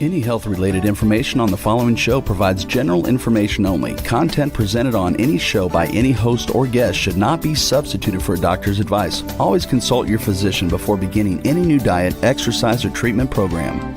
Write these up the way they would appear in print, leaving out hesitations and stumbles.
Any health-related information on the following show provides general information only. Content presented on any show by any host or guest should not be substituted for a doctor's advice. Always consult your physician before beginning any new diet, exercise, or treatment program.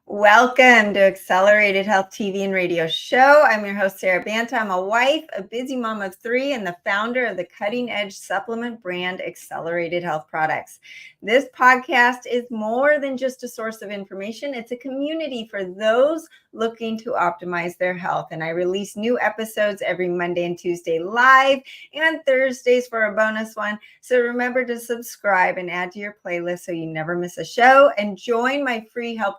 Welcome to Accelerated Health TV and Radio Show. I'm your host, Sara Banta. I'm a wife, a busy mom of three, and the founder of the cutting-edge supplement brand, Accelerated Health Products. This podcast is more than just a source of information. It's a community for those looking to optimize their health. And I release new episodes every Monday and Tuesday live and Thursdays for a bonus one. So remember to subscribe and add to your playlist so you never miss a show, and join my free health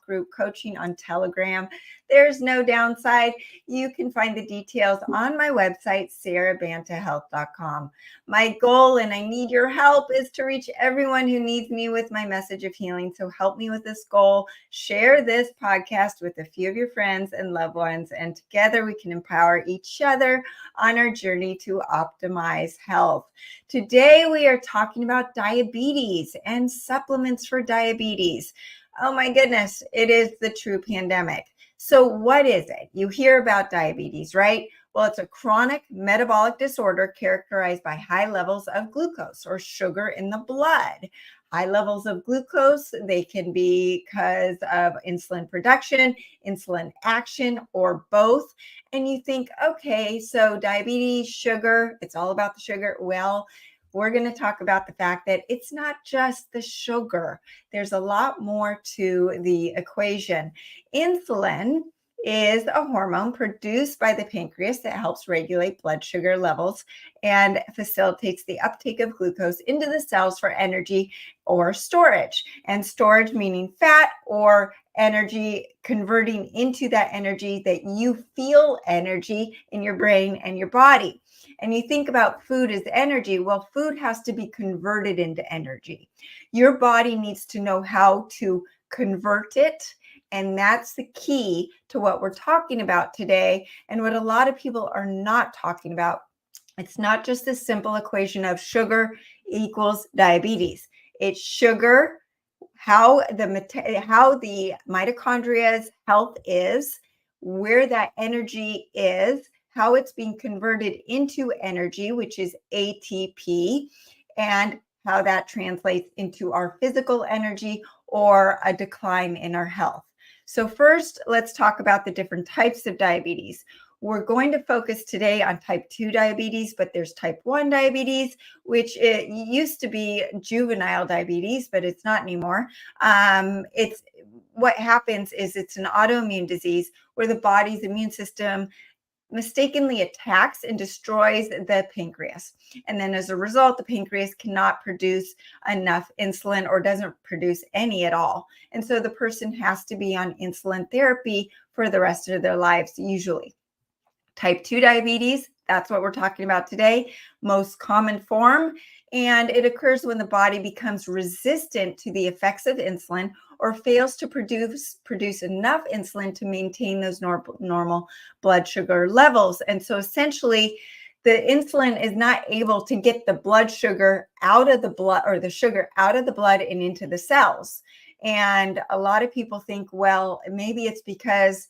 group coaching on Telegram. There's no downside. You can find the details on my website, sarabantahealth.com. My goal, and I need your help, is to reach everyone who needs me with my message of healing. So help me with this goal. Share this podcast with a few of your friends and loved ones, and together we can empower each other on our journey to optimize health. Today we are talking about diabetes and supplements for diabetes. Oh my goodness, it is the true pandemic. So what is it? You hear about diabetes, right? Well, it's a chronic metabolic disorder characterized by high levels of glucose or sugar in the blood. High levels of glucose, they can be because of insulin production, insulin action, or both. And you think, okay, so diabetes, sugar, it's all about the sugar. Well, we're going to talk about the fact that it's not just the sugar. There's a lot more to the equation. Insulin is a hormone produced by the pancreas that helps regulate blood sugar levels and facilitates the uptake of glucose into the cells for energy or storage. And storage meaning fat or energy, converting into that energy that you feel energy in your brain and your body. And you think about food as energy. Well, food has to be converted into energy. Your body needs to know how to convert it. And that's the key to what we're talking about today, and what a lot of people are not talking about. It's not just the simple equation of sugar equals diabetes. It's sugar, how the mitochondria's health is, where that energy is, how it's being converted into energy, which is ATP, and how that translates into our physical energy or a decline in our health. So first, let's talk about the different types of diabetes. We're going to focus today on type 2 diabetes, but there's type 1 diabetes, which it used to be juvenile diabetes, but it's not anymore. It's what happens is it's an autoimmune disease where the body's immune system mistakenly attacks and destroys the pancreas. And then as a result, the pancreas cannot produce enough insulin or doesn't produce any at all. And so the person has to be on insulin therapy for the rest of their lives, usually. Type 2 diabetes, that's what we're talking about today, most common form. And it occurs when the body becomes resistant to the effects of insulin or fails to produce enough insulin to maintain those normal blood sugar levels. And so essentially, the insulin is not able to get the blood sugar out of the blood, or the sugar out of the blood and into the cells. And a lot of people think, well, maybe it's because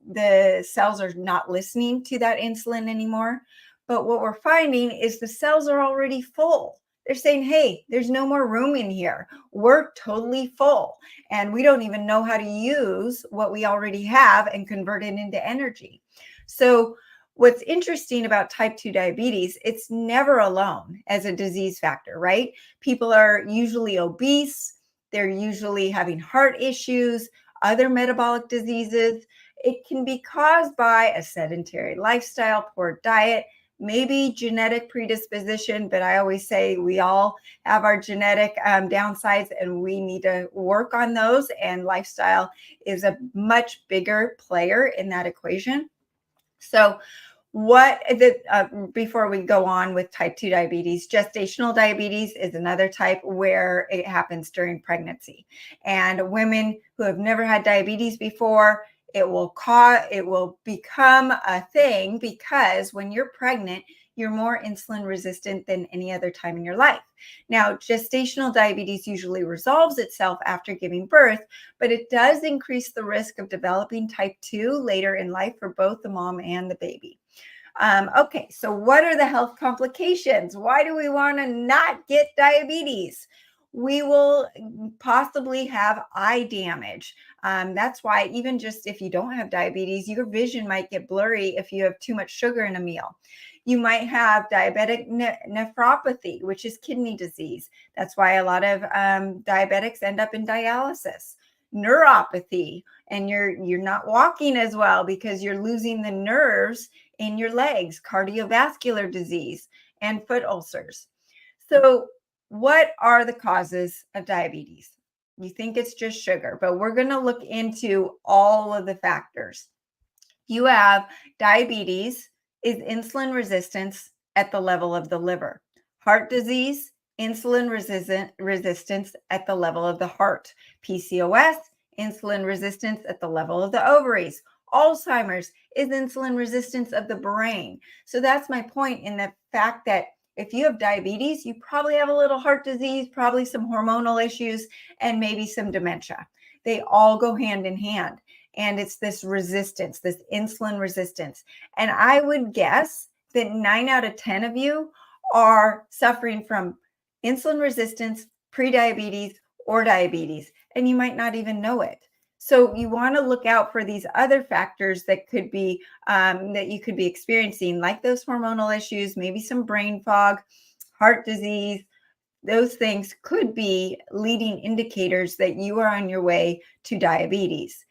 the cells are not listening to that insulin anymore. But what we're finding is the cells are already full. They're saying, hey, there's no more room in here. We're totally full. And we don't even know how to use what we already have and convert it into energy. So what's interesting about type 2 diabetes, it's never alone as a disease factor, right? People are usually obese. They're usually having heart issues, other metabolic diseases. It can be caused by a sedentary lifestyle, poor diet, maybe genetic predisposition, but I always say we all have our genetic downsides and we need to work on those. And lifestyle is a much bigger player in that equation. So Before we go on with type 2 diabetes, gestational diabetes is another type where it happens during pregnancy. And women who have never had diabetes before, it will become a thing because when you're pregnant, you're more insulin resistant than any other time in your life. Now, gestational diabetes usually resolves itself after giving birth, but it does increase the risk of developing type 2 later in life for both the mom and the baby. Okay, so what are the health complications? Why do we want to not get diabetes? We will possibly have eye damage. That's why, even just if you don't have diabetes, your vision might get blurry if you have too much sugar in a meal. You might have diabetic nephropathy, which is kidney disease. That's why a lot of diabetics end up in dialysis. Neuropathy, and you're not walking as well because you're losing the nerves in your legs, cardiovascular disease, and foot ulcers. So, what are the causes of diabetes? You think it's just sugar, but we're going to look into all of the factors. You have diabetes is insulin resistance at the level of the liver. Heart disease, insulin resistance at the level of the heart. PCOS, insulin resistance at the level of the ovaries. Alzheimer's is insulin resistance of the brain. So that's my point in the fact that if you have diabetes, you probably have a little heart disease, probably some hormonal issues, and maybe some dementia. They all go hand in hand. And it's this resistance, this insulin resistance. And I would guess that 9 out of 10 of you are suffering from insulin resistance, prediabetes, or diabetes, and you might not even know it. So you want to look out for these other factors that could be that you could be experiencing, like those hormonal issues, maybe some brain fog, heart disease. Those things could be leading indicators that you are on your way to diabetes.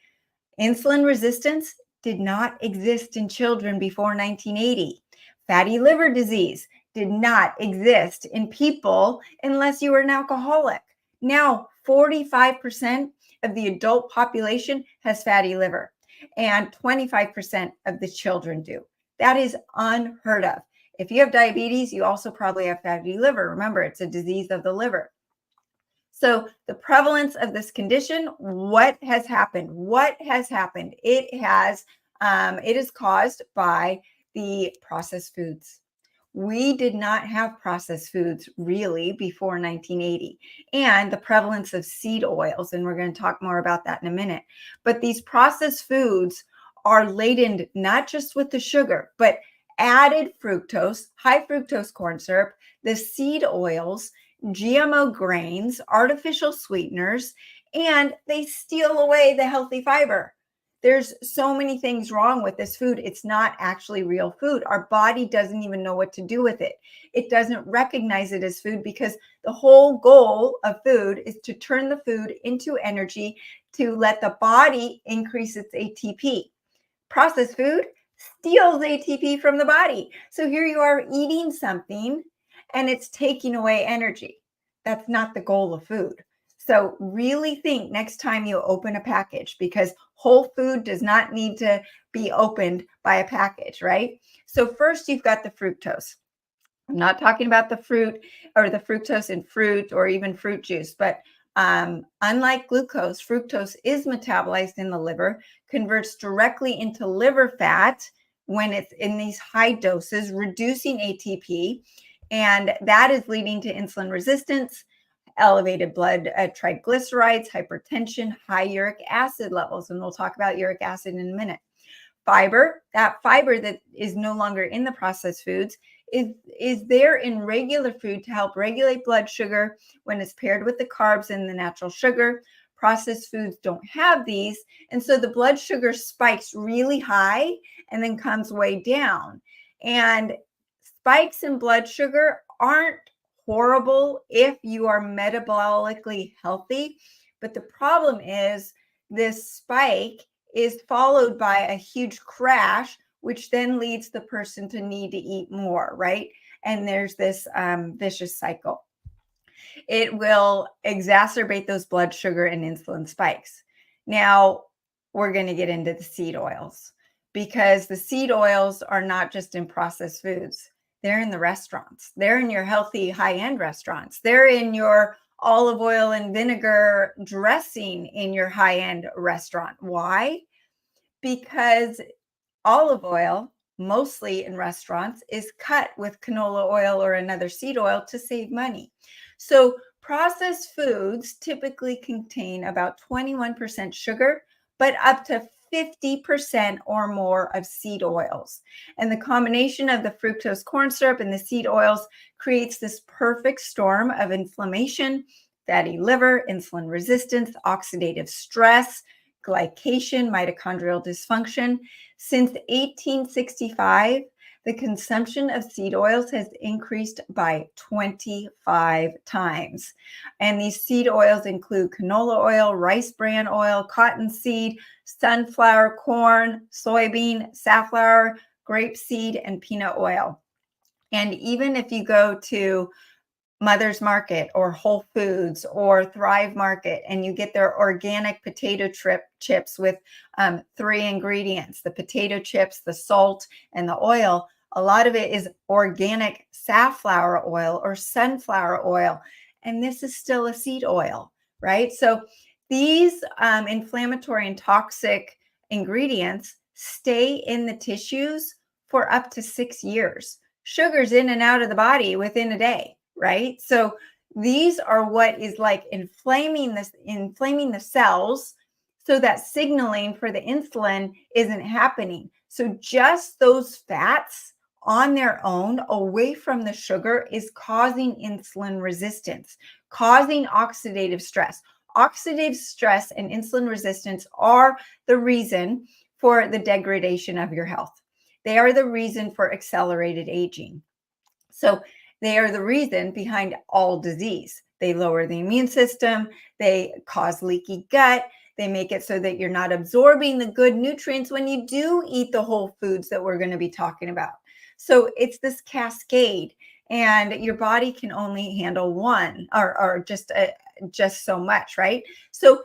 Insulin resistance did not exist in children before 1980. Fatty liver disease did not exist in people unless you were an alcoholic. Now, 45% of the adult population has fatty liver, and 25% of the children do. That is unheard of. If you have diabetes, you also probably have fatty liver. Remember, it's a disease of the liver. So the prevalence of this condition, what has happened? What has happened? It is caused by the processed foods. We did not have processed foods really before 1980, and the prevalence of seed oils, and we're going to talk more about that in a minute. But these processed foods are laden not just with the sugar, but added fructose, high fructose corn syrup, the seed oils, GMO grains, artificial sweeteners, and they steal away the healthy fiber. There's so many things wrong with this food. It's not actually real food. Our body doesn't even know what to do with it. It doesn't recognize it as food because the whole goal of food is to turn the food into energy to let the body increase its ATP. Processed food steals ATP from the body. So here you are eating something and it's taking away energy. That's not the goal of food. So really think next time you open a package, because whole food does not need to be opened by a package, right? So first you've got the fructose. I'm not talking about the fruit or the fructose in fruit or even fruit juice, but unlike glucose, fructose is metabolized in the liver, converts directly into liver fat when it's in these high doses, reducing ATP. And that is leading to insulin resistance, elevated blood triglycerides, hypertension, high uric acid levels. And we'll talk about uric acid in a minute. Fiber, that fiber that is no longer in the processed foods, is there in regular food to help regulate blood sugar when it's paired with the carbs and the natural sugar. Processed foods don't have these. And so the blood sugar spikes really high and then comes way down. And spikes in blood sugar aren't horrible if you are metabolically healthy. But the problem is this spike is followed by a huge crash, which then leads the person to need to eat more, right? And there's this vicious cycle. It will exacerbate those blood sugar and insulin spikes. Now, we're going to get into the seed oils. because the seed oils are not just in processed foods. They're in the restaurants. They're in your healthy high-end restaurants. They're in your olive oil and vinegar dressing in your high-end restaurant. Why? Because olive oil, mostly in restaurants, is cut with canola oil or another seed oil to save money. So processed foods typically contain about 21% sugar, but up to 50% or more of seed oils. And the combination of the fructose corn syrup and the seed oils creates this perfect storm of inflammation, fatty liver, insulin resistance, oxidative stress, glycation, mitochondrial dysfunction. Since 1865, the consumption of seed oils has increased by 25 times. And these seed oils include canola oil, rice bran oil, cottonseed, sunflower, corn, soybean, safflower, grapeseed, and peanut oil. And even if you go to Mother's Market or Whole Foods or Thrive Market, and you get their organic potato chips with 3 ingredients, the potato chips, the salt, and the oil. A lot of it is organic safflower oil or sunflower oil. And this is still a seed oil, right? So these inflammatory and toxic ingredients stay in the tissues for up to 6 years. Sugar's in and out of the body within a day, right? So these are what is like inflaming the cells, so that signaling for the insulin isn't happening. So just those fats on their own, away from the sugar, is causing insulin resistance, causing oxidative stress. Oxidative stress and insulin resistance are the reason for the degradation of your health. They are the reason for accelerated aging. So they are the reason behind all disease. They lower the immune system. They cause leaky gut. They make it so that you're not absorbing the good nutrients when you do eat the whole foods that we're going to be talking about. So it's this cascade, and your body can only handle one or just so much, right? So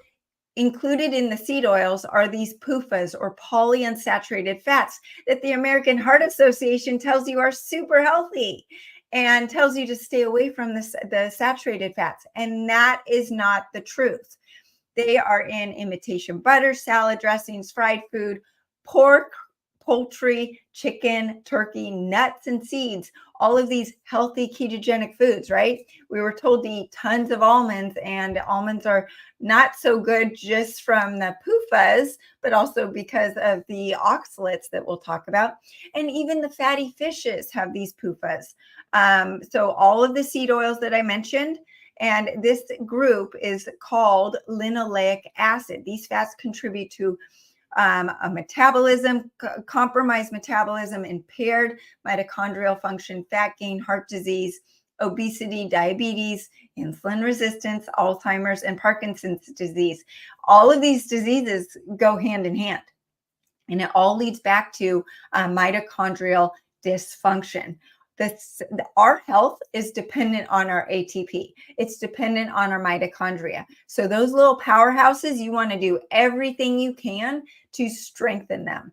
included in the seed oils are these PUFAs, or polyunsaturated fats, that the American Heart Association tells you are super healthy and tells you to stay away from the saturated fats. And that is not the truth. They are in imitation butter, salad dressings, fried food, pork, poultry, chicken, turkey, nuts, and seeds. All of these healthy ketogenic foods, right? We were told to eat tons of almonds, and almonds are not so good just from the PUFAs, but also because of the oxalates that we'll talk about. And even the fatty fishes have these PUFAs. So all of the seed oils that I mentioned, and this group is called linoleic acid. These fats contribute to a metabolism, compromised metabolism, impaired mitochondrial function, fat gain, heart disease, obesity, diabetes, insulin resistance, Alzheimer's, and Parkinson's disease. All of these diseases go hand in hand, and it all leads back to mitochondrial dysfunction. Our health is dependent on our ATP. It's dependent on our mitochondria. So those little powerhouses, you want to do everything you can to strengthen them.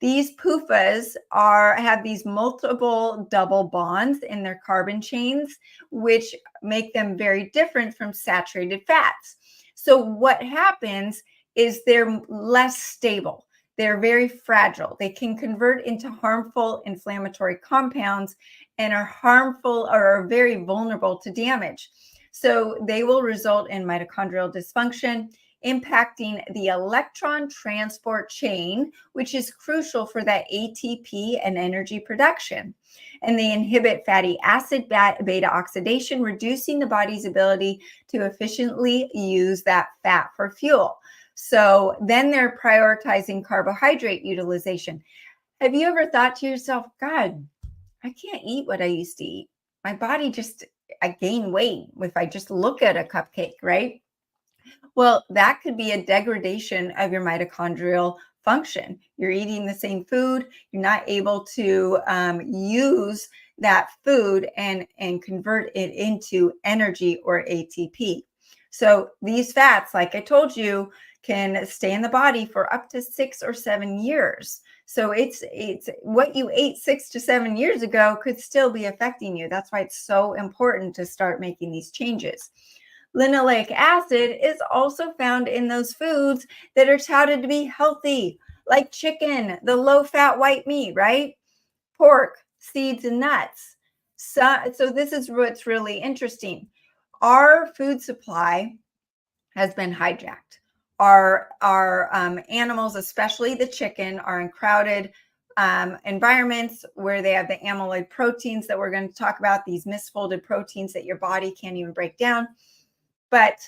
These PUFAs have these multiple double bonds in their carbon chains, which make them very different from saturated fats. So what happens is they're less stable. They're very fragile. They can convert into harmful inflammatory compounds and are harmful or are very vulnerable to damage. So they will result in mitochondrial dysfunction, impacting the electron transport chain, which is crucial for that ATP and energy production. And they inhibit fatty acid beta oxidation, reducing the body's ability to efficiently use that fat for fuel. So then they're prioritizing carbohydrate utilization. Have you ever thought to yourself, God, I can't eat what I used to eat. My body I gain weight if I just look at a cupcake, right? Well, that could be a degradation of your mitochondrial function. You're eating the same food. You're not able to use that food and convert it into energy or ATP. So these fats, like I told you, can stay in the body for up to 6 or 7 years. So it's what you ate 6 to 7 years ago could still be affecting you. That's why it's so important to start making these changes. Linoleic acid is also found in those foods that are touted to be healthy, like chicken, the low-fat white meat, right? Pork, seeds, and nuts. So this is what's really interesting. Our food supply has been hijacked. Our animals, especially the chicken, are in crowded environments where they have the amyloid proteins that we're going to talk about, these misfolded proteins that your body can't even break down. But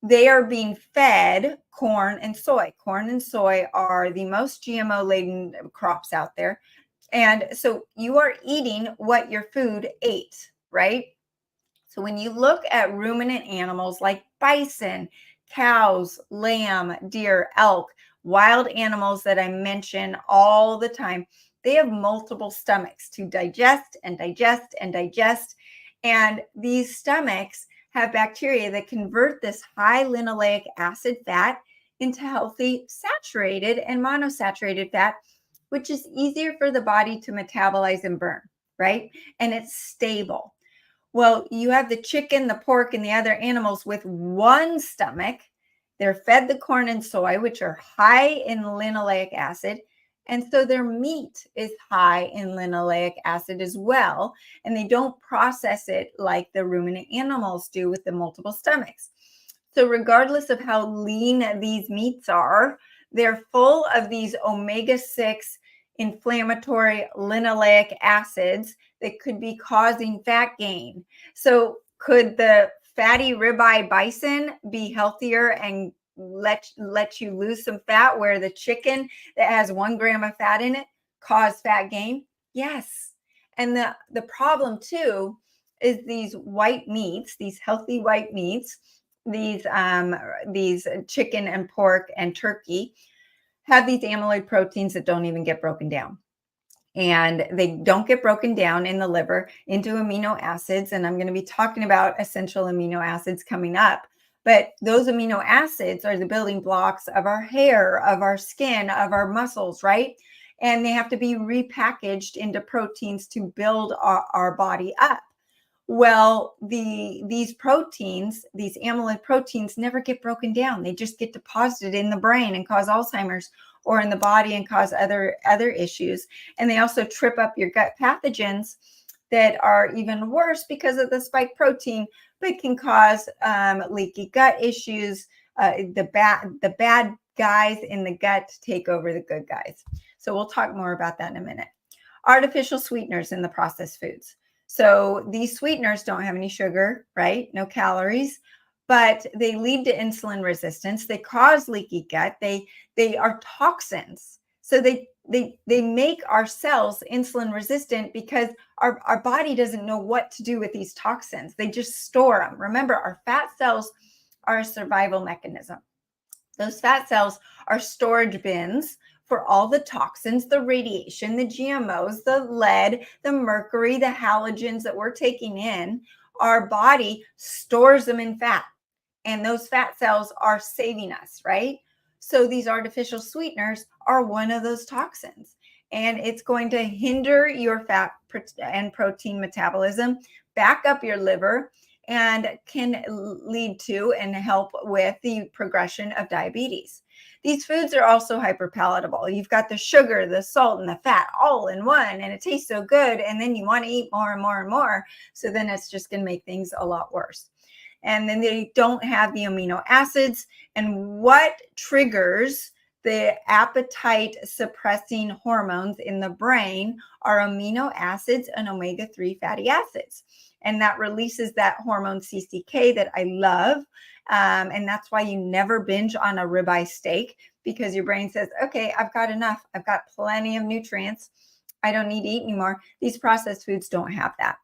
they are being fed corn and soy. Corn and soy are the most GMO-laden crops out there. And so you are eating what your food ate, right? So when you look at ruminant animals like bison, cows, lamb, deer, elk, wild animals that I mention all the time, they have multiple stomachs to digest and digest and digest. And these stomachs have bacteria that convert this high linoleic acid fat into healthy saturated and monosaturated fat, which is easier for the body to metabolize and burn, right? And it's stable. Well, you have the chicken, the pork, and the other animals with one stomach. They're fed the corn and soy, which are high in linoleic acid. And so their meat is high in linoleic acid as well. And they don't process it like the ruminant animals do with the multiple stomachs. So regardless of how lean these meats are, they're full of these omega-6 inflammatory linoleic acids that could be causing fat gain. So could the fatty ribeye bison be healthier and let you lose some fat, where the chicken that has 1 gram of fat in it cause fat gain? Yes. And the problem too is these white meats, these healthy white meats, these chicken and pork and turkey have these amyloid proteins that don't even get broken down. And they don't get broken down in the liver into amino acids. And I'm going to be talking about essential amino acids coming up. But those amino acids are the building blocks of our hair, of our skin, of our muscles, right? And they have to be repackaged into proteins to build our body up. Well, these proteins, these amyloid proteins, never get broken down. They just get deposited in the brain and cause Alzheimer's, or in the body and cause other issues. And they also trip up your gut pathogens that are even worse because of the spike protein, but can cause leaky gut issues. The bad guys in the gut take over the good guys. So we'll talk more about that in a minute. Artificial sweeteners in the processed foods. So these sweeteners don't have any sugar, right? No calories, but they lead to insulin resistance. They cause leaky gut. They are toxins. So they make our cells insulin resistant because our body doesn't know what to do with these toxins. They just store them. Remember, our fat cells are a survival mechanism. Those fat cells are storage bins for all the toxins, the radiation, the GMOs, the lead, the mercury, the halogens that we're taking in. Our body stores them in fat, and those fat cells are saving us, right? So these artificial sweeteners are one of those toxins, and it's going to hinder your fat and protein metabolism, back up your liver, and can lead to and help with the progression of diabetes. These foods are also hyperpalatable. You've got the sugar, the salt, and the fat all in one, and it tastes so good. And then you want to eat more and more and more. So then it's just going to make things a lot worse. And then they don't have the amino acids. And what triggers the appetite suppressing hormones in the brain are amino acids and omega-3 fatty acids. And that releases that hormone CCK that I love. And that's why you never binge on a ribeye steak, because your brain says, okay, I've got enough. I've got plenty of nutrients. I don't need to eat anymore. These processed foods don't have that.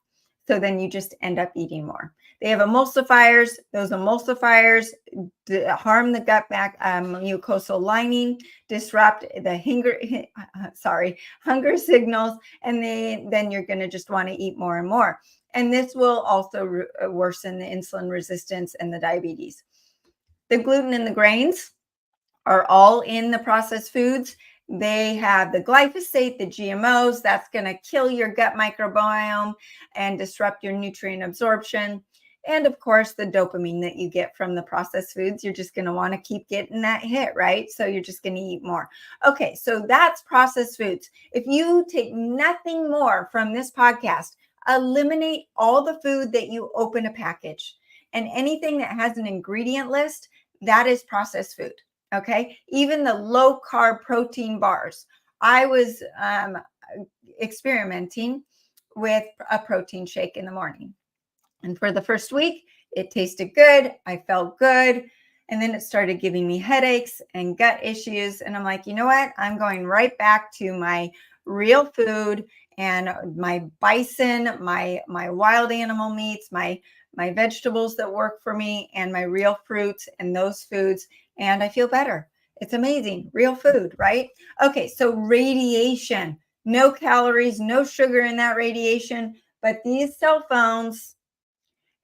So then you just end up eating more. They have emulsifiers. Those emulsifiers harm the gut mucosal lining, disrupt the hunger signals, and then you're going to just want to eat more and more. And this will also worsen the insulin resistance and the diabetes. The gluten and the grains are all in the processed foods, They have the glyphosate, the GMOs, that's going to kill your gut microbiome and disrupt your nutrient absorption. And of course, the dopamine that you get from the processed foods, you're just going to want to keep getting that hit, right? So you're just going to eat more. Okay, so that's processed foods. If you take nothing more from this podcast, eliminate all the food that you open a package, and anything that has an ingredient list, that is processed food. Okay, even the low carb protein bars. I was experimenting with a protein shake in the morning. And for the first week, it tasted good. I felt good. And then it started giving me headaches and gut issues. And I'm like, you know what? I'm going right back to my real food and my bison, my wild animal meats, my vegetables that work for me, and my real fruits and those foods. And I feel better. It's amazing. Real food, right? Okay, so radiation, no calories, no sugar in that radiation. But these cell phones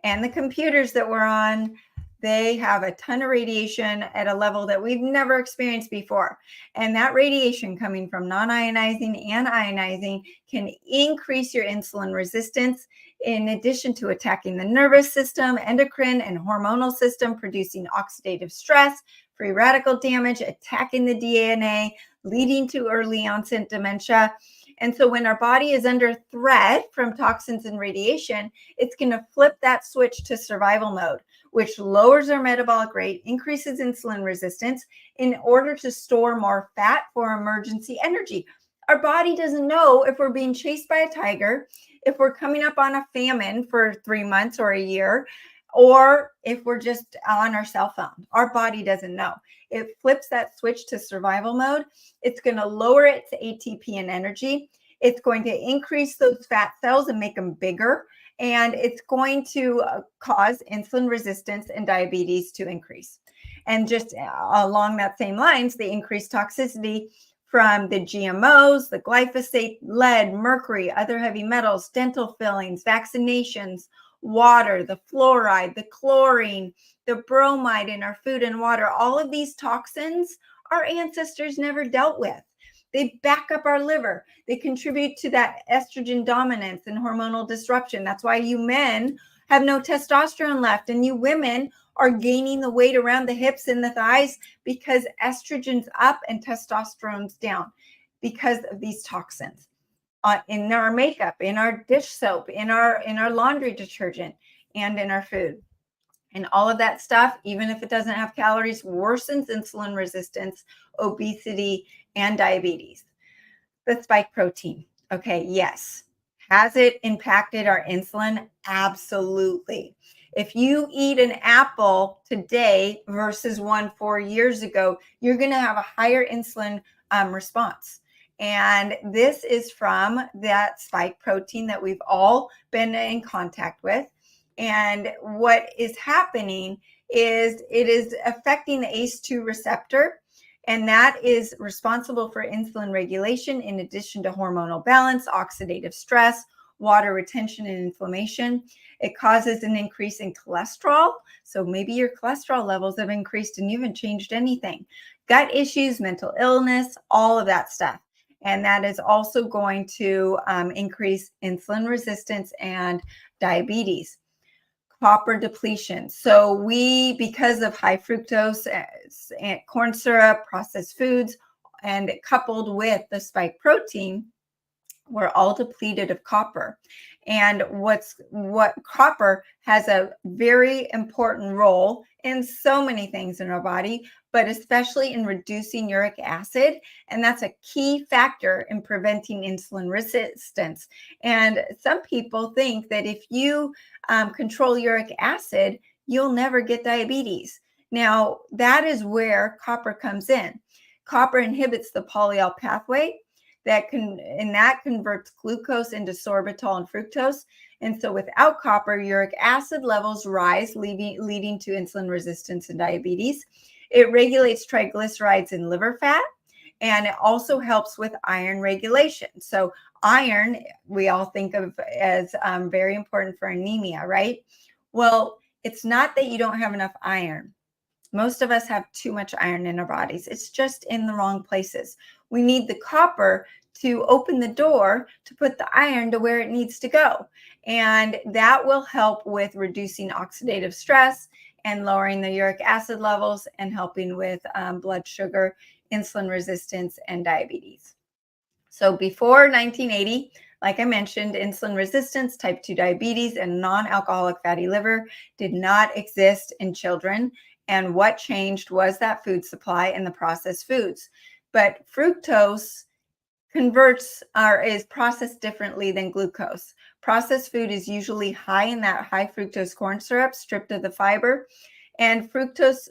and the computers that we're on, they have a ton of radiation at a level that we've never experienced before. And that radiation coming from non-ionizing and ionizing can increase your insulin resistance, in addition to attacking the nervous system, endocrine, and hormonal system, producing oxidative stress, free radical damage, attacking the DNA, leading to early onset dementia. And so when our body is under threat from toxins and radiation, it's going to flip that switch to survival mode, which lowers our metabolic rate, increases insulin resistance in order to store more fat for emergency energy. Our body doesn't know if we're being chased by a tiger, if we're coming up on a famine for 3 months or a year, or if we're just on our cell phone. Our body doesn't know. It flips that switch to survival mode. It's going to lower its ATP and energy. It's going to increase those fat cells and make them bigger. And it's going to cause insulin resistance and diabetes to increase. And just along that same lines, the increased toxicity from the GMOs, the glyphosate, lead, mercury, other heavy metals, dental fillings, vaccinations, water, the fluoride, the chlorine, the bromide in our food and water, all of these toxins our ancestors never dealt with. They back up our liver. They contribute to that estrogen dominance and hormonal disruption. That's why you men have no testosterone left, and you women are gaining the weight around the hips and the thighs because estrogen's up and testosterone's down because of these toxins. In our makeup, in our dish soap, in our laundry detergent, and in our food. And all of that stuff, even if it doesn't have calories, worsens insulin resistance, obesity, and diabetes. The spike protein. Okay, yes. Has it impacted our insulin? Absolutely. If you eat an apple today versus one 4 years ago, you're going to have a higher insulin response. And this is from that spike protein that we've all been in contact with. And what is happening is it is affecting the ACE2 receptor, and that is responsible for insulin regulation in addition to hormonal balance, oxidative stress, water retention, and inflammation. It causes an increase in cholesterol. So maybe your cholesterol levels have increased and you haven't changed anything. Gut issues, mental illness, all of that stuff. And that is also going to increase insulin resistance and diabetes. Copper depletion. So because of high fructose and corn syrup, processed foods, and coupled with the spike protein, we're all depleted of copper. And what copper has a very important role in so many things in our body, but especially in reducing uric acid. And that's a key factor in preventing insulin resistance. And some people think that if you control uric acid, you'll never get diabetes. Now, that is where copper comes in. Copper inhibits the polyol pathway that converts glucose into sorbitol and fructose. And so without copper, uric acid levels rise, leading to insulin resistance and diabetes. It regulates triglycerides and liver fat, and it also helps with iron regulation. So iron, we all think of as very important for anemia, right? Well, it's not that you don't have enough iron. Most of us have too much iron in our bodies. It's just in the wrong places. We need the copper to open the door to put the iron to where it needs to go. And that will help with reducing oxidative stress and lowering the uric acid levels and helping with blood sugar, insulin resistance, and diabetes. So before 1980, like I mentioned, insulin resistance, type 2 diabetes, and non-alcoholic fatty liver did not exist in children. And what changed was that food supply and the processed foods. But fructose converts or is processed differently than glucose. Processed food is usually high in that high fructose corn syrup, stripped of the fiber, and fructose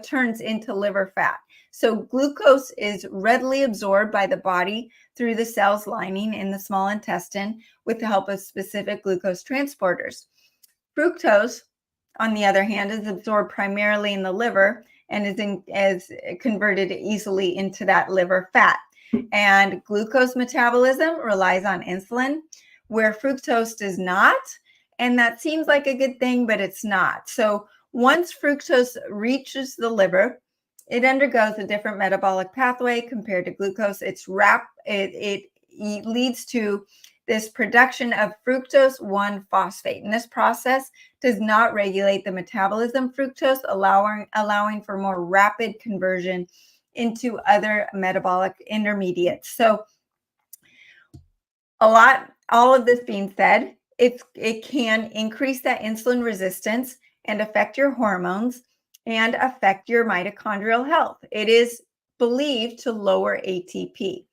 turns into liver fat. So glucose is readily absorbed by the body through the cell's lining in the small intestine with the help of specific glucose transporters. Fructose, on the other hand, is absorbed primarily in the liver and is converted easily into that liver fat. And glucose metabolism relies on insulin, where fructose does not. And that seems like a good thing, but it's not. So once fructose reaches the liver, it undergoes a different metabolic pathway compared to glucose. It leads to this production of fructose 1-phosphate. And this process does not regulate the metabolism of fructose, allowing for more rapid conversion into other metabolic intermediates. So all of this being said, it can increase that insulin resistance and affect your hormones and affect your mitochondrial health. It is believed to lower ATP.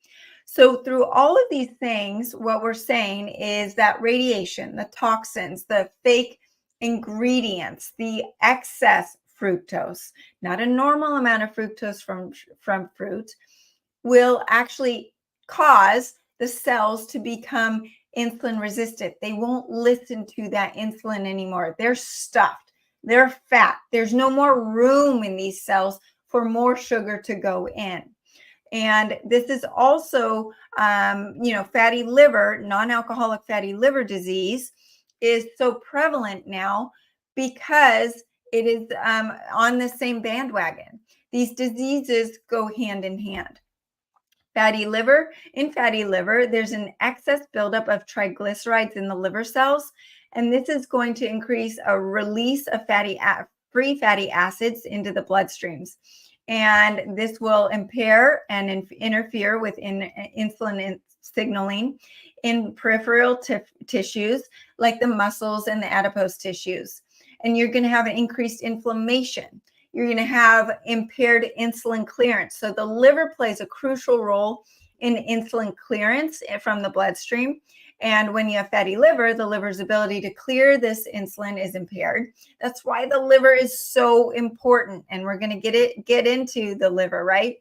So through all of these things, what we're saying is that radiation, the toxins, the fake ingredients, the excess fructose, not a normal amount of fructose from fruit, will actually cause the cells to become insulin resistant. They won't listen to that insulin anymore. They're stuffed. They're fat. There's no more room in these cells for more sugar to go in. And this is also, fatty liver, non-alcoholic fatty liver disease is so prevalent now because it is on the same bandwagon. These diseases go hand in hand. In fatty liver, there's an excess buildup of triglycerides in the liver cells, and this is going to increase a release of free fatty acids into the bloodstreams. And this will impair and interfere with insulin signaling in peripheral tissues like the muscles and the adipose tissues. And you're going to have an increased inflammation. You're going to have impaired insulin clearance. So the liver plays a crucial role in insulin clearance from the bloodstream. And when you have fatty liver, the liver's ability to clear this insulin is impaired. That's why the liver is so important. And we're going to get into the liver, right?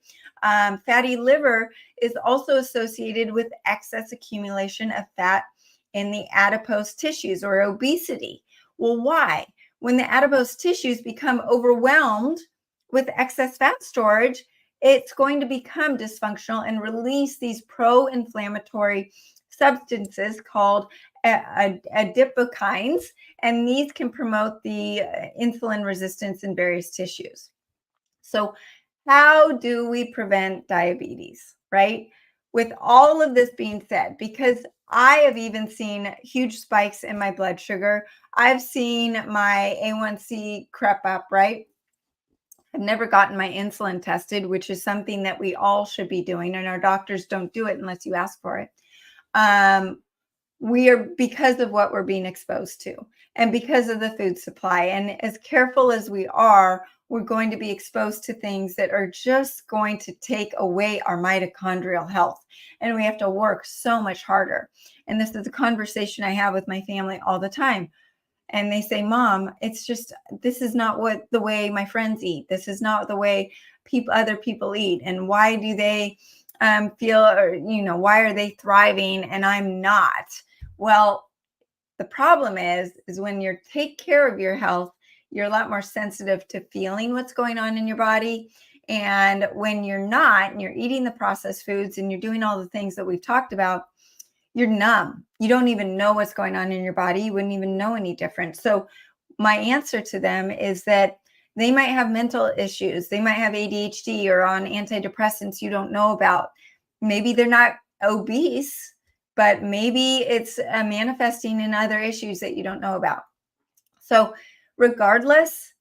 Fatty liver is also associated with excess accumulation of fat in the adipose tissues or obesity. Well, why? When the adipose tissues become overwhelmed with excess fat storage, it's going to become dysfunctional and release these pro-inflammatory substances called adipokines, and these can promote the insulin resistance in various tissues. So how do we prevent diabetes, right? With all of this being said, because I have even seen huge spikes in my blood sugar. I've seen my A1C creep up, right? I've never gotten my insulin tested, which is something that we all should be doing, and our doctors don't do it unless you ask for it. We are, because of what we're being exposed to and because of the food supply. And as careful as we are, we're going to be exposed to things that are just going to take away our mitochondrial health. And we have to work so much harder. And this is a conversation I have with my family all the time. And they say, Mom, this is not the way my friends eat. This is not the way other people eat. And why do they why are they thriving and I'm not? Well, the problem is when you take care of your health, you're a lot more sensitive to feeling what's going on in your body. And when you're not, and you're eating the processed foods and you're doing all the things that we've talked about, you're numb. You don't even know what's going on in your body. You wouldn't even know any difference. So my answer to them is that They might have mental issues. They might have ADHD or on antidepressants you don't know about. Maybe they're not obese, but maybe it's manifesting in other issues that you don't know about. So regardless,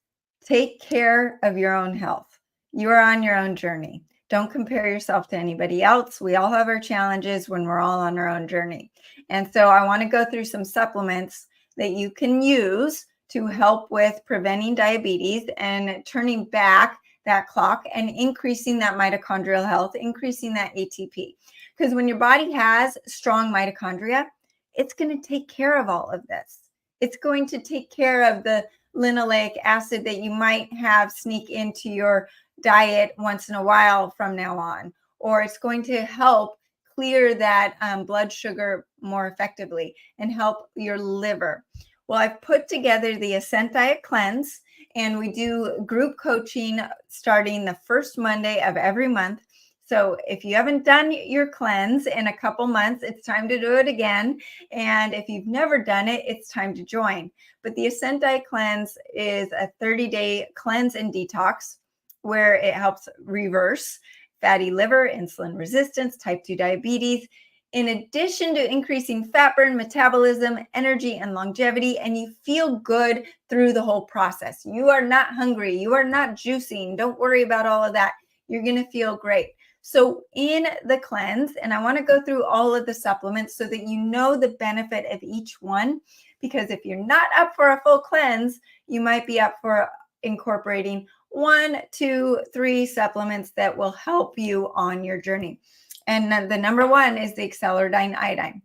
take care of your own health. You are on your own journey. Don't compare yourself to anybody else. We all have our challenges when we're all on our own journey. And so I want to go through some supplements that you can use to help with preventing diabetes and turning back that clock and increasing that mitochondrial health, increasing that ATP. Because when your body has strong mitochondria, it's going to take care of all of this. It's going to take care of the linoleic acid that you might have sneak into your diet once in a while from now on, or it's going to help clear that blood sugar more effectively and help your liver. Well, I've put together the Ascent Diet Cleanse, and we do group coaching starting the first Monday of every month. So if you haven't done your cleanse in a couple months, it's time to do it again. And if you've never done it, it's time to join. But the Ascent Diet Cleanse is a 30-day cleanse and detox where it helps reverse fatty liver, insulin resistance, type 2 diabetes, in addition to increasing fat burn, metabolism, energy, and longevity, and you feel good through the whole process. You are not hungry. You are not juicing. Don't worry about all of that. You're going to feel great. So in the cleanse, and I want to go through all of the supplements so that you know the benefit of each one, because if you're not up for a full cleanse, you might be up for incorporating 1, 2, 3 supplements that will help you on your journey. And the number one is the Acceleradine iodine.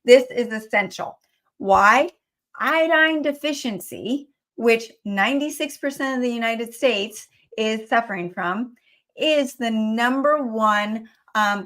This is essential. Why? Iodine deficiency, which 96% of the United States is suffering from, is the number one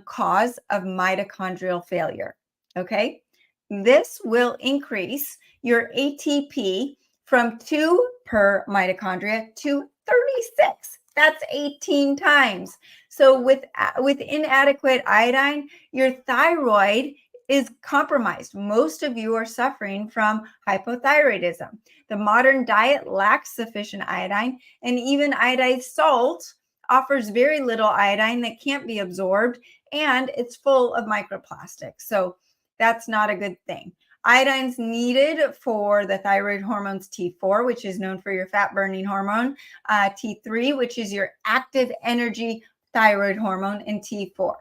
cause of mitochondrial failure. Okay. This will increase your ATP from 2 per mitochondria to 36. That's 18 times. So with inadequate iodine, your thyroid is compromised. Most of you are suffering from hypothyroidism. The modern diet lacks sufficient iodine, and even iodized salt offers very little iodine that can't be absorbed, and it's full of microplastics. So that's not a good thing. Iodine's needed for the thyroid hormones T4, which is known for your fat burning hormone, T3, which is your active energy thyroid hormone, and T4.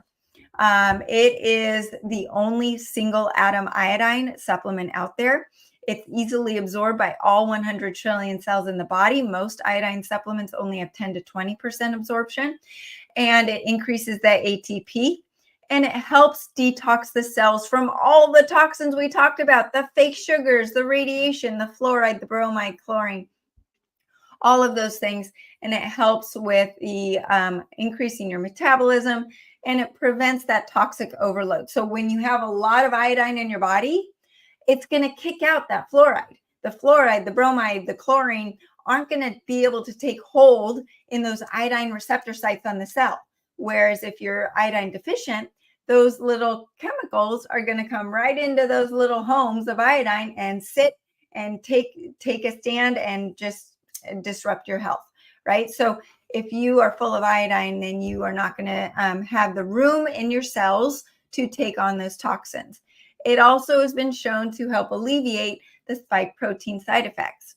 It is the only single atom iodine supplement out there. It's easily absorbed by all 100 trillion cells in the body. Most iodine supplements only have 10 to 20% absorption, and it increases that ATP. And it helps detox the cells from all the toxins we talked about, the fake sugars, the radiation, the fluoride, the bromide, chlorine, all of those things. And it helps with the increasing your metabolism, and it prevents that toxic overload. So when you have a lot of iodine in your body, it's going to kick out that fluoride. The fluoride, the bromide, the chlorine aren't going to be able to take hold in those iodine receptor sites on the cell. Whereas if you're iodine deficient, those little chemicals are going to come right into those little homes of iodine and sit and take a stand and just disrupt your health, right? So if you are full of iodine, then you are not going to have the room in your cells to take on those toxins. It also has been shown to help alleviate the spike protein side effects.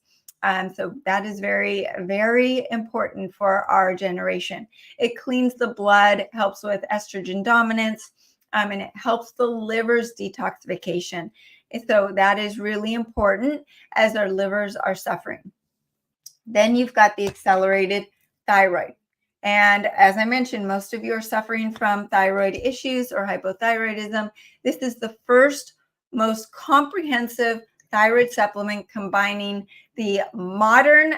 So that is very, very important for our generation. It cleans the blood, helps with estrogen dominance, and it helps the liver's detoxification. And so that is really important as our livers are suffering. Then you've got the accelerated thyroid. And as I mentioned, most of you are suffering from thyroid issues or hypothyroidism. This is the first most comprehensive thyroid supplement combining the modern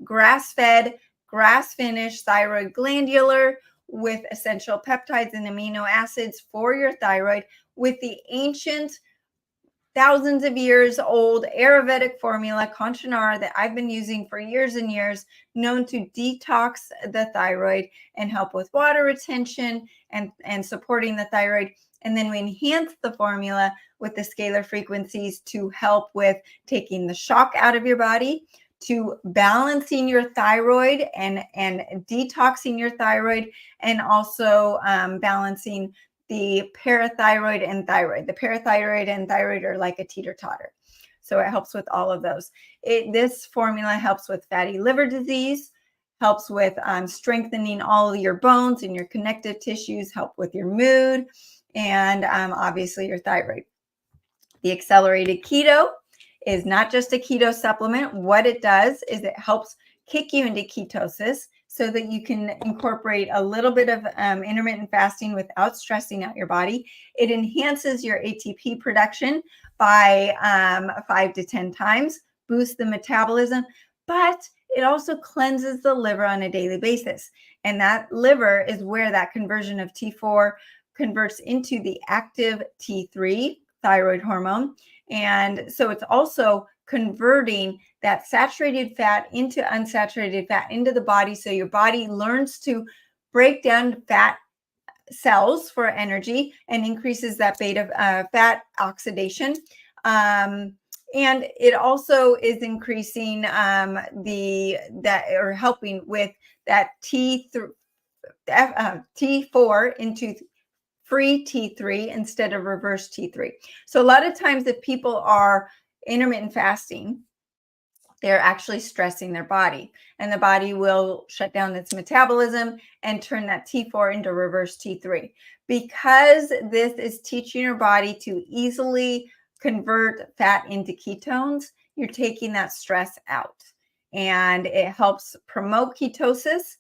grass-fed, grass-finished thyroid glandular with essential peptides and amino acids for your thyroid with the ancient, thousands of years old Ayurvedic formula, Kanchanara, that I've been using for years and years, known to detox the thyroid and help with water retention and supporting the thyroid. And then we enhance the formula with the scalar frequencies to help with taking the shock out of your body, to balancing your thyroid and detoxing your thyroid, and also balancing the parathyroid and thyroid. The parathyroid and thyroid are like a teeter-totter. So it helps with all of those. This formula helps with fatty liver disease, helps with strengthening all of your bones and your connective tissues, help with your mood, and obviously your thyroid. The accelerated keto is not just a keto supplement. What it does is it helps kick you into ketosis so that you can incorporate a little bit of intermittent fasting without stressing out your body. It enhances your ATP production by 5 to 10 times, boosts the metabolism, but it also cleanses the liver on a daily basis. And that liver is where that conversion of T4 converts into the active T3 thyroid hormone. And so it's also converting that saturated fat into unsaturated fat into the body. So your body learns to break down fat cells for energy and increases that beta fat oxidation. And it also is increasing helping with that T4 into free T3 instead of reverse T3. So a lot of times if people are intermittent fasting, they're actually stressing their body, and the body will shut down its metabolism and turn that T4 into reverse T3. Because this is teaching your body to easily convert fat into ketones, you're taking that stress out, and it helps promote ketosis.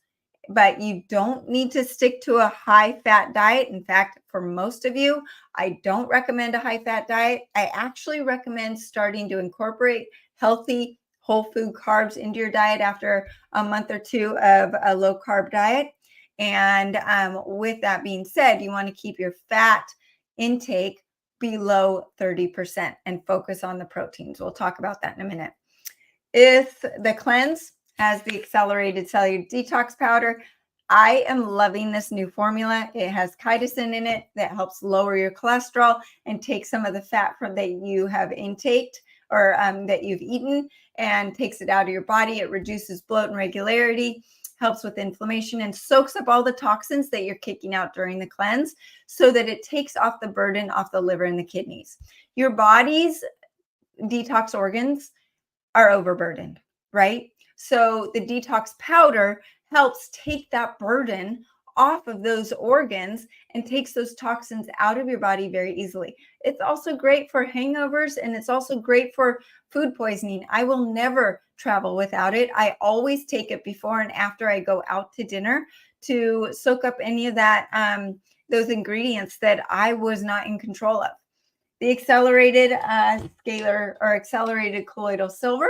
But you don't need to stick to a high fat diet. In fact, for most of you, I don't recommend a high fat diet. I actually recommend starting to incorporate healthy whole food carbs into your diet after a month or two of a low carb diet. And with that being said, you want to keep your fat intake below 30% and focus on the proteins. We'll talk about that in a minute. If the cleanse has the accelerated cellular detox powder, I am loving this new formula. It has chitosan in it that helps lower your cholesterol and take some of the fat that you have intaked or that you've eaten and takes it out of your body. It reduces bloat and irregularity, helps with inflammation, and soaks up all the toxins that you're kicking out during the cleanse so that it takes off the burden off the liver and the kidneys. Your body's detox organs are overburdened, right? So the detox powder helps take that burden off of those organs and takes those toxins out of your body very easily. It's also great for hangovers, and it's also great for food poisoning. I will never travel without it. I always take it before and after I go out to dinner to soak up any of that, those ingredients that I was not in control of. The accelerated scalar or accelerated colloidal silver.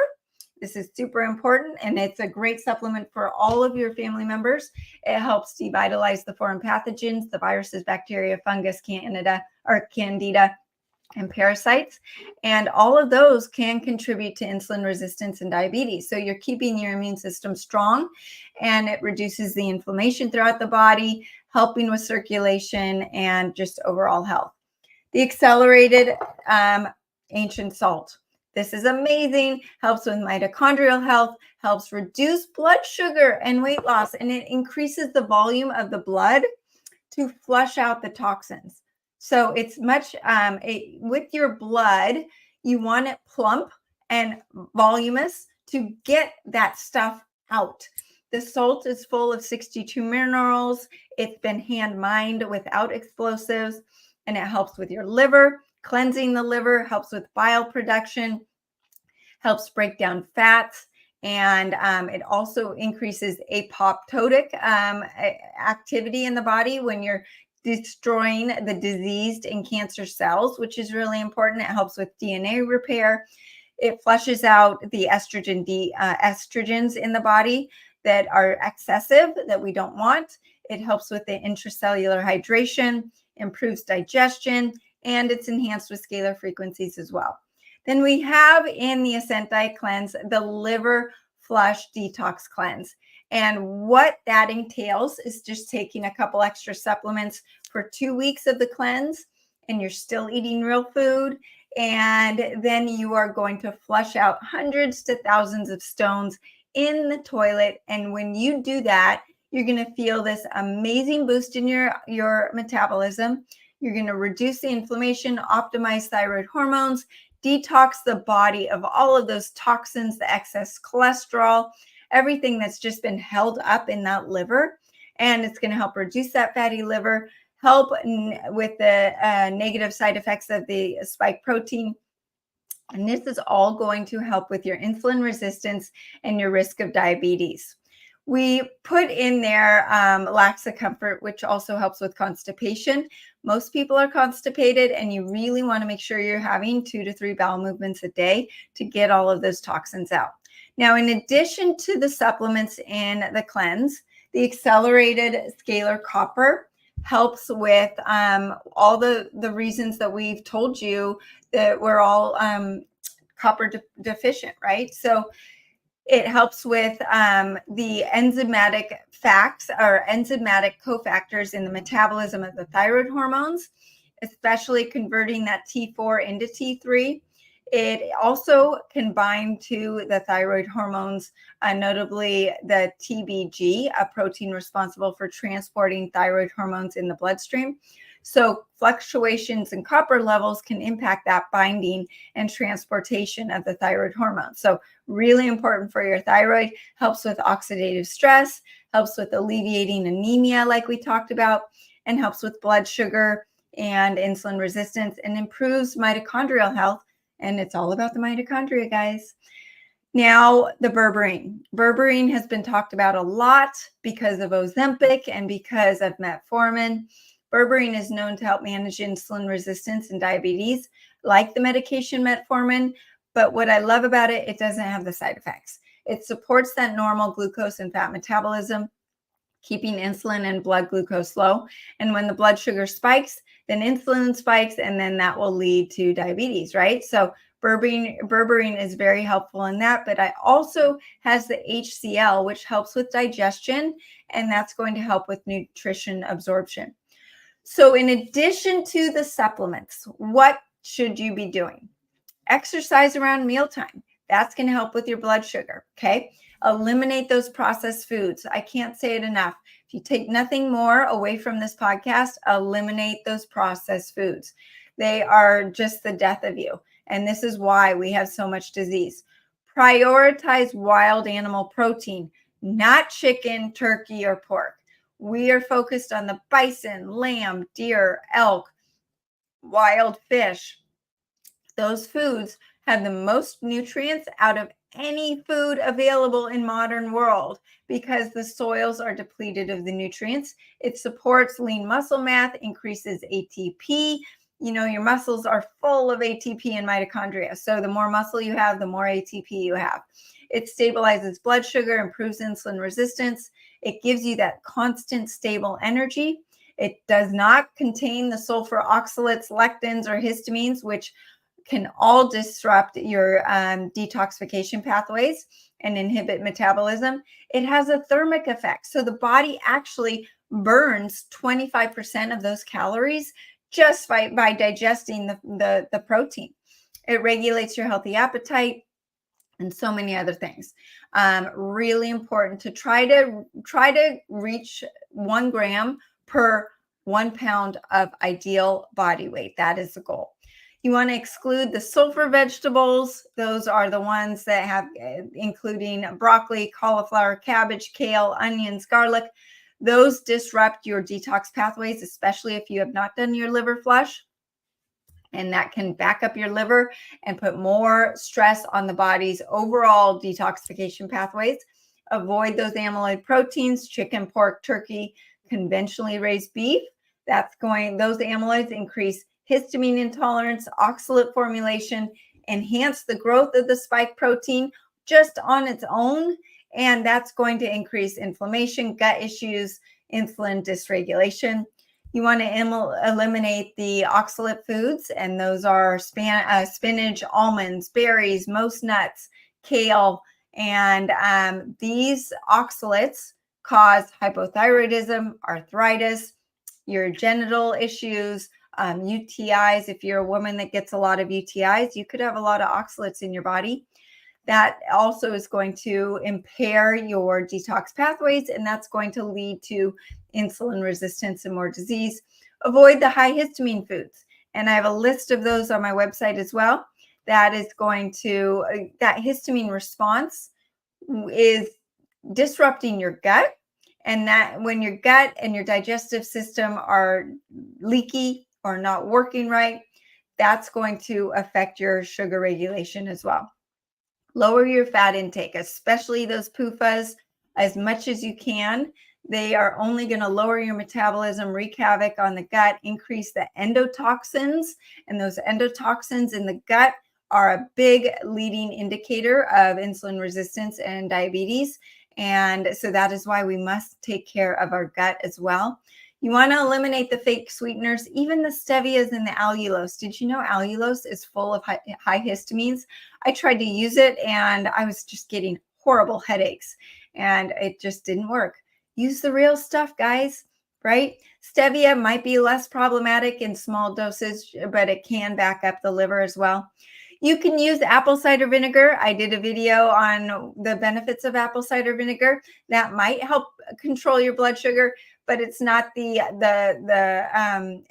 This is super important, and it's a great supplement for all of your family members. It helps devitalize the foreign pathogens, the viruses, bacteria, fungus, candida, and parasites. And all of those can contribute to insulin resistance and diabetes. So you're keeping your immune system strong, and it reduces the inflammation throughout the body, helping with circulation and just overall health. The accelerated ancient salt. This is amazing, helps with mitochondrial health, helps reduce blood sugar and weight loss, and it increases the volume of the blood to flush out the toxins. So it's much, with your blood, you want it plump and voluminous to get that stuff out. The salt is full of 62 minerals. It's been hand mined without explosives, and it helps with your liver, cleansing the liver, helps with bile production, helps break down fats, and it also increases apoptotic activity in the body when you're destroying the diseased and cancer cells, which is really important. It helps with DNA repair. It flushes out the estrogens in the body that are excessive, that we don't want. It helps with the intracellular hydration, improves digestion, and it's enhanced with scalar frequencies as well. Then we have in the Ascent Diet Cleanse, the liver flush detox cleanse. And what that entails is just taking a couple extra supplements for 2 weeks of the cleanse and you're still eating real food. And then you are going to flush out hundreds to thousands of stones in the toilet. And when you do that, you're going to feel this amazing boost in your metabolism. You're going to reduce the inflammation, optimize thyroid hormones, detox the body of all of those toxins, the excess cholesterol, everything that's just been held up in that liver. And it's going to help reduce that fatty liver, help with the negative side effects of the spike protein. And this is all going to help with your insulin resistance and your risk of diabetes. We put in there Laxa Comfort, which also helps with constipation. Most people are constipated, and you really want to make sure you're having 2 to 3 bowel movements a day to get all of those toxins out. Now, in addition to the supplements in the cleanse, the accelerated scalar copper helps with all the reasons that we've told you that we're all copper deficient, right? So it helps with the enzymatic cofactors in the metabolism of the thyroid hormones, especially converting that T4 into T3. It also can bind to the thyroid hormones, notably the TBG, a protein responsible for transporting thyroid hormones in the bloodstream. So fluctuations in copper levels can impact that binding and transportation of the thyroid hormone. So really important for your thyroid, helps with oxidative stress, helps with alleviating anemia like we talked about, and helps with blood sugar and insulin resistance, and improves mitochondrial health. And it's all about the mitochondria, guys. Now, the berberine. Berberine has been talked about a lot because of Ozempic and because of metformin. Berberine is known to help manage insulin resistance and diabetes, like the medication metformin. But what I love about it, it doesn't have the side effects. It supports that normal glucose and fat metabolism, keeping insulin and blood glucose low. And when the blood sugar spikes, then insulin spikes, and then that will lead to diabetes, right? So berberine is very helpful in that, but it also has the HCl, which helps with digestion, and that's going to help with nutrition absorption. So in addition to the supplements, what should you be doing? Exercise around mealtime. That's going to help with your blood sugar, okay? Eliminate those processed foods. I can't say it enough. If you take nothing more away from this podcast, eliminate those processed foods. They are just the death of you. And this is why we have so much disease. Prioritize wild animal protein, not chicken, turkey, or pork. We are focused on the bison, lamb, deer, elk, wild fish. Those foods have the most nutrients out of any food available in modern world because the soils are depleted of the nutrients. It supports lean muscle mass, increases ATP. You know, your muscles are full of ATP and mitochondria. So the more muscle you have, the more ATP you have. It stabilizes blood sugar, improves insulin resistance. It gives you that constant, stable energy. It does not contain the sulfur oxalates, lectins, or histamines, which can all disrupt your detoxification pathways and inhibit metabolism. It has a thermic effect. So the body actually burns 25% of those calories just by digesting the protein. It regulates your healthy appetite and so many other things. Really important to try to reach 1 gram per 1 pound of ideal body weight. That is the goal. You want to exclude the sulfur vegetables. Those are the ones that have, including broccoli, cauliflower, cabbage, kale, onions, garlic. Those disrupt your detox pathways, especially if you have not done your liver flush. And that can back up your liver and put more stress on the body's overall detoxification pathways. Avoid those amyloid proteins, chicken, pork, turkey, conventionally raised beef. Those amyloids increase histamine intolerance, oxalate formulation, enhance the growth of the spike protein just on its own. And that's going to increase inflammation, gut issues, insulin dysregulation. You want to eliminate the oxalate foods, and those are spinach, almonds, berries, most nuts, kale. And these oxalates cause hypothyroidism, arthritis, your genital issues, UTIs. If you're a woman that gets a lot of UTIs, you could have a lot of oxalates in your body. That also is going to impair your detox pathways, and that's going to lead to insulin resistance and more disease. Avoid the high histamine foods. And I have a list of those on my website as well. That is going to, that histamine response is disrupting your gut. And that when your gut and your digestive system are leaky or not working right, that's going to affect your sugar regulation as well. Lower your fat intake, especially those PUFAs, as much as you can. They are only going to lower your metabolism, wreak havoc on the gut, increase the endotoxins, and those endotoxins in the gut are a big leading indicator of insulin resistance and diabetes. And so that is why we must take care of our gut as well. You want to eliminate the fake sweeteners, even the stevias and the allulose. Did you know allulose is full of high histamines? I tried to use it and I was just getting horrible headaches and it just didn't work. Use the real stuff, guys, right? Stevia might be less problematic in small doses, but it can back up the liver as well. You can use apple cider vinegar. I did a video on the benefits of apple cider vinegar. That might help control your blood sugar, but it's not the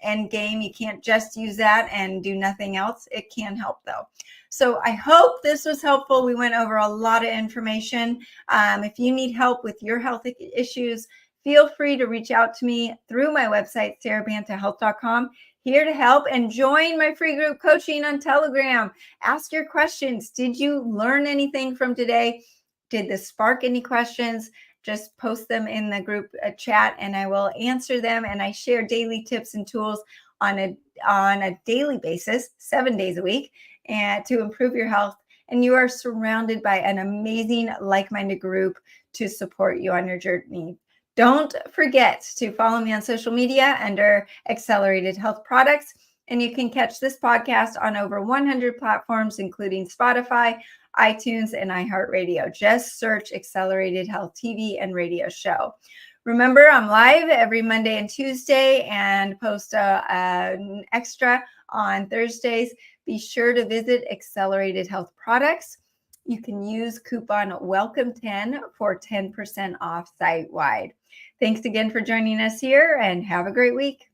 end game. You can't just use that and do nothing else. It can help though. So I hope this was helpful. We went over a lot of information. If you need help with your health issues, feel free to reach out to me through my website, sarabantahealth.com. Here to help, and join my free group coaching on Telegram. Ask your questions. Did you learn anything from today? Did this spark any questions? Just post them in the group chat and I will answer them. And I share daily tips and tools on a daily basis, 7 days a week, and to improve your health. And you are surrounded by an amazing like-minded group to support you on your journey. Don't forget to follow me on social media under Accelerated Health Products. And you can catch this podcast on over 100 platforms, including Spotify, iTunes, and iHeartRadio. Just search Accelerated Health TV and Radio Show. Remember, I'm live every Monday and Tuesday and post an extra on Thursdays. Be sure to visit Accelerated Health Products. You can use coupon WELCOME10 for 10% off site-wide. Thanks again for joining us here and have a great week.